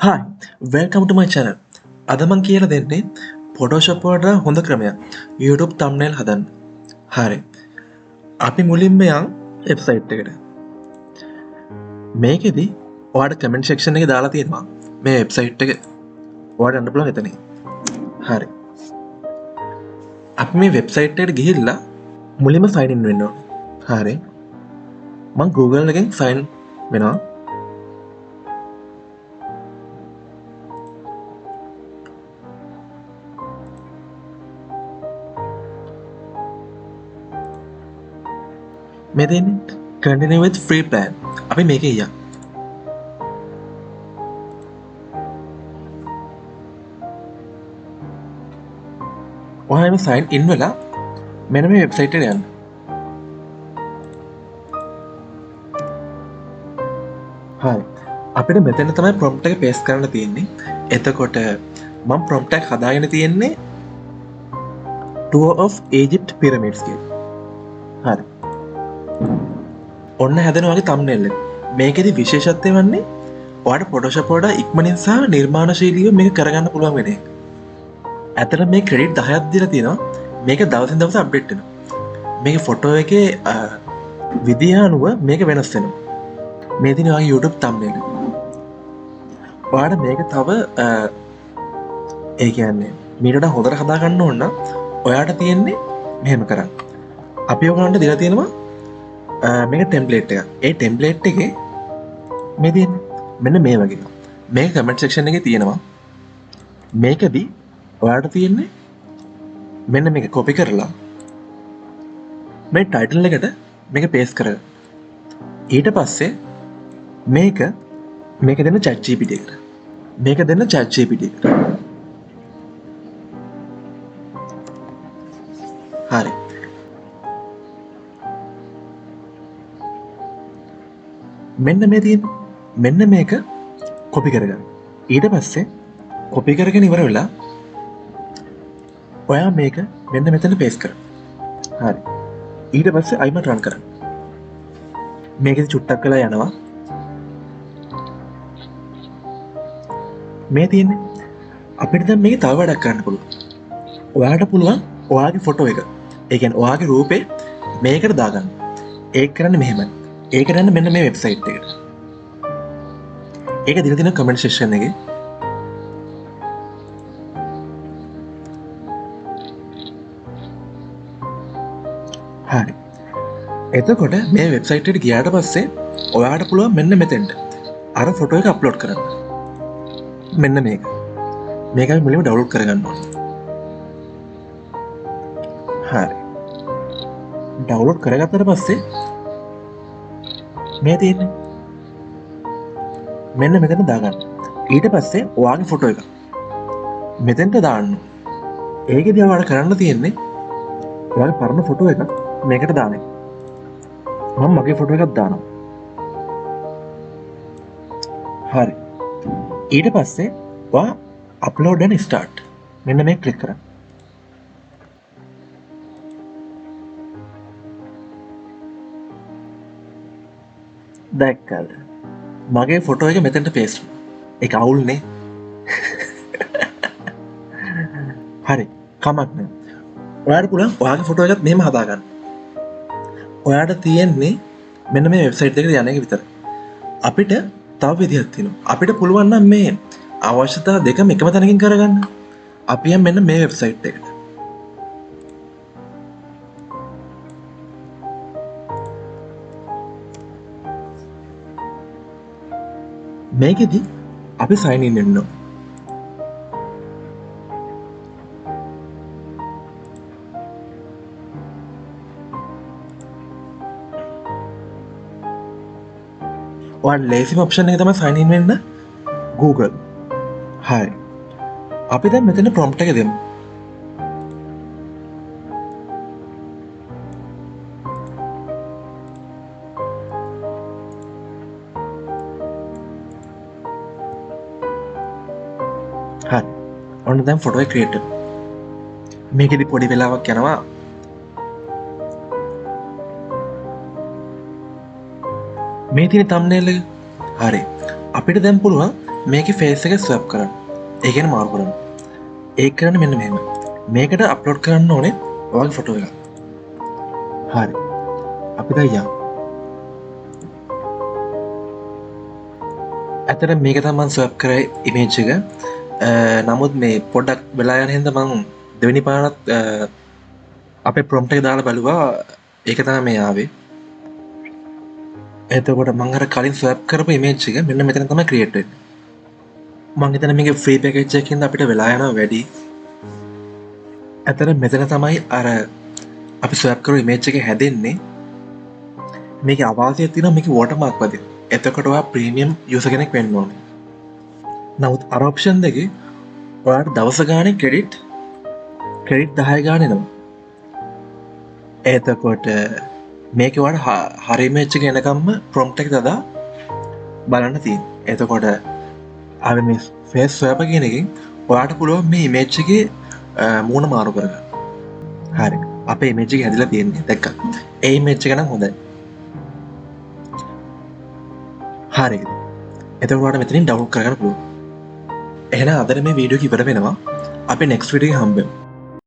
Hi, welcome to my channel. අද මං කියලා දෙන්නේ Photoshop වලට හොඳ ක්‍රමයක් YouTube thumbnail හදන්න. හරි. අපි මුලින්ම යන් වෙබ්සයිට් එකට. මේකෙදි ඔයාලට comment section එකේ දාලා තියෙනවා මේ වෙබ්සයිට් එක. ඔයාලට යන්න පුළුවන් එතනින්. හරි. අපි මේ වෙබ්සයිට් එකට ගිහිල්ලා මුලින්ම sign in වෙන්න ඕනේ. හරි. මං Google එකෙන් sign වෙනවා. මේ දෙන්නේ continue with free plan. අපි මේකේ යන්න. ඔයාලම sign in වෙලා මෙන්න මේ වෙබ්සයිට් එකට යන්න. හරි. අපිට මෙතන තමයි prompt එක paste කරන්න තියෙන්නේ. එතකොට මම prompt එක හදාගෙන තියෙන්නේ Tour of Egypt Pyramids කියලා. හරි. ඔන්න හැදෙනවා වගේ thumbnail එක. මේකෙදි විශේෂත්වය වන්නේ ඔයාලට Photoshop වලට ඉක්මනින් සහ නිර්මාණශීලීව මේක කරගන්න පුළුවන් වෙන එක. ඇත්තට මේ ක්‍රෙඩිට් 10ක් දීලා තියෙනවා. මේක දවසින් දවස අප්ඩේට් වෙනවා. මේක ෆොටෝ එකේ විදිය අනුව මේක වෙනස් වෙනවා. මේ දින ඔයාගේ YouTube thumbnail එක. ඔයාලට මේක තව ඒ කියන්නේ මීට වඩා හොඳට හදා ගන්න ඕන නම් ඔයාලට තියෙන්නේ මෙහෙම කරන්න. අපි ඔයගලන්ට දීලා තියෙනවා මේක ටෙම්ප්ලේට් එක. ඒ ටෙම්ප්ලේට් එකේ මේ තියෙන්නේ මෙන්න මේ වගේ. මේක කමෙන්ට් සෙක්ෂන් එකේ තියෙනවා. මේකදී ඔයාලට තියෙන්නේ මෙන්න මේක කොපි කරලා මේ ටයිටල් එකට මේක පේස්ට් කරගන්න. ඊට පස්සේ මේක දෙන්න chat GPT එකට. මේක දෙන්න chat GPT එකට. හරි. මෙන්න මේ තියෙන මෙන්න මේක කොපි කරගන්න. ඊට පස්සේ කොපි කරගෙන ඉවර වෙලා ඔයා මේක මෙන්න මෙතන පේස්ට් කරන්න. හරි. ඊට පස්සේ අයිම රන් කරන්න. මේකෙදි චුට්ටක් වෙලා යනවා. මේ තියෙන්නේ අපිට දැන් මේක තව වැඩක් කරන්න පුළුවන්. ඔයාලට පුළුවන් ඔයාගේ ෆොටෝ එක. ඒ කියන්නේ ඔයාගේ රූපේ මේකට දාගන්න. ඒක කරන්නේ මෙහෙමයි. ඒක දැන් මෙන්න මේ වෙබ්සයිට් එකට. ඒක දින දින කමෙන්ට් සෙක්ෂන් එකේ හරි. එතකොට මේ වෙබ්සයිට් එකට ගියාට පස්සේ ඔයාලට පුළුවන් මෙන්න මෙතෙන්ට අර ෆොටෝ එක අප්ලෝඩ් කරන්න. මෙන්න මේක. මේකයි මුලින්ම ඩවුන්ලෝඩ් කරගන්න ඕනේ. හරි. ඩවුන්ලෝඩ් කරගත්තට පස්සේ මේ තියෙන්නේ මෙන්න මෙතන දාගන්න. ඊට පස්සේ ඔයාගේ ෆොටෝ එක මෙතෙන්ට දාන්න. ඒකෙදී ඔයාලට කරන්න තියෙන්නේ ඔයාගේ පරණ ෆොටෝ එක මේකට දාන එක. මම මගේ ෆොටෝ එකක් දානවා. හරි. ඊට පස්සේ ඔයා අප්ලෝඩ් and start මෙන්න මේක ක්ලික් කරන්න. දැක්කද? මගේ ෆොටෝ එක මෙතෙන්ට පේස්ට් වුණා. ඒක අවුල්නේ. හරි. කමක් නෑ. ඔයාලට පුළුවන් ඔයාගේ ෆොටෝ එකත් මෙහෙම හදාගන්න. ඔයාලට තියෙන්නේ මෙන්න මේ වෙබ්සයිට් එකට යන එක විතරයි. අපිට තව විදිහක් තියෙනවා. අපිට පුළුවන් නම් මේ අවශ්‍යතා දෙකම එකම තැනකින් කරගන්න. අපි යම් මෙන්න මේ වෙබ්සයිට් එකට. මේකෙදි අපි sign in වෙන්න ඕනේ. ඔයාලට ලේසිම ඔප්ෂන් එක තමයි sign in වෙන්න Google. හරි. අපි දැන් මෙතන prompt එක දෙමු. හරි. ඔන්න දැන් ෆොටෝ එක ක්‍රියේට් වෙනවා. මේකෙදි පොඩි වෙලාවක් යනවා. මේ තියෙන thumbnail එක. හරි. අපිට දැන් පුළුවන් මේක ෆේස් එක ස්වැප් කරන්න. ඒ කියන්නේ මාරු කරන්න. ඒක කරන්න මෙන්න මෙහෙම. මේකට අප්ලෝඩ් කරන්න ඕනේ ඔයාගේ ෆොටෝ එක. හරි. අපි දැන් යමු. ඇත්තට මේක තමයි මම ස්වැප් කරේ ඉමේජ් එක. නමුත් මේ පොඩ්ඩක් වෙලා යන හින්දා මම දෙවෙනි පාරත් අපේ ප්‍රොම්ප්ට් එක දාලා බලුවා. ඒක තමයි මේ ආවේ. එතකොට මම අර කලින් ස්වැප් කරපු ඉමේජ් එක මෙන්න මෙතන තමයි ක්‍රියේට් වෙන්නේ. මං හිතන්නේ මේකේ ෆ්‍රී පැකේජ් එකකින් අපිට වෙලා යනවා වැඩි. ඇත්තට මෙතන තමයි අර අපි ස්වැප් කරපු ඉමේජ් එක හැදෙන්නේ. මේකේ අවාසියක් තියෙනවා මේකේ වෝටර්මාක් වදින. එතකොට ඔයා ප්‍රීමියම් යූසර් කෙනෙක් වෙන්න ඕනේ. නමුත් අර ඔප්ෂන් දෙකේ ඔයාට දවස ගානේ ක්‍රෙඩිට් 10 ගානේ එනවා. එතකොට මේකේ ඔයාට හරි ඉමේජ් එක එනකම්ම ප්‍රොම්ප්ට් එක දාලා බලන්න තියෙනවා. එතකොට ආවේ මේ ෆේස් ස්වැප් කියන එකෙන් ඔයාට පුළුවන් මේ ඉමේජ් එකේ මූණ මාරු කරගන්න. හරි. අපේ ඉමේජ් එක හැදිලා තියෙන්නේ. දැක්කා. ඒ ඉමේජ් එක නම් හොඳයි. හරි. එතකොට ඔයාලට මෙතනින් ඩවුන්ලෝඩ් කරගන්න පුළුවන්. එහෙනම් අද මේ වීඩියෝ එක ඉවර වෙනවා. අපි next වීඩියෝ එකේ හම්බෙමු.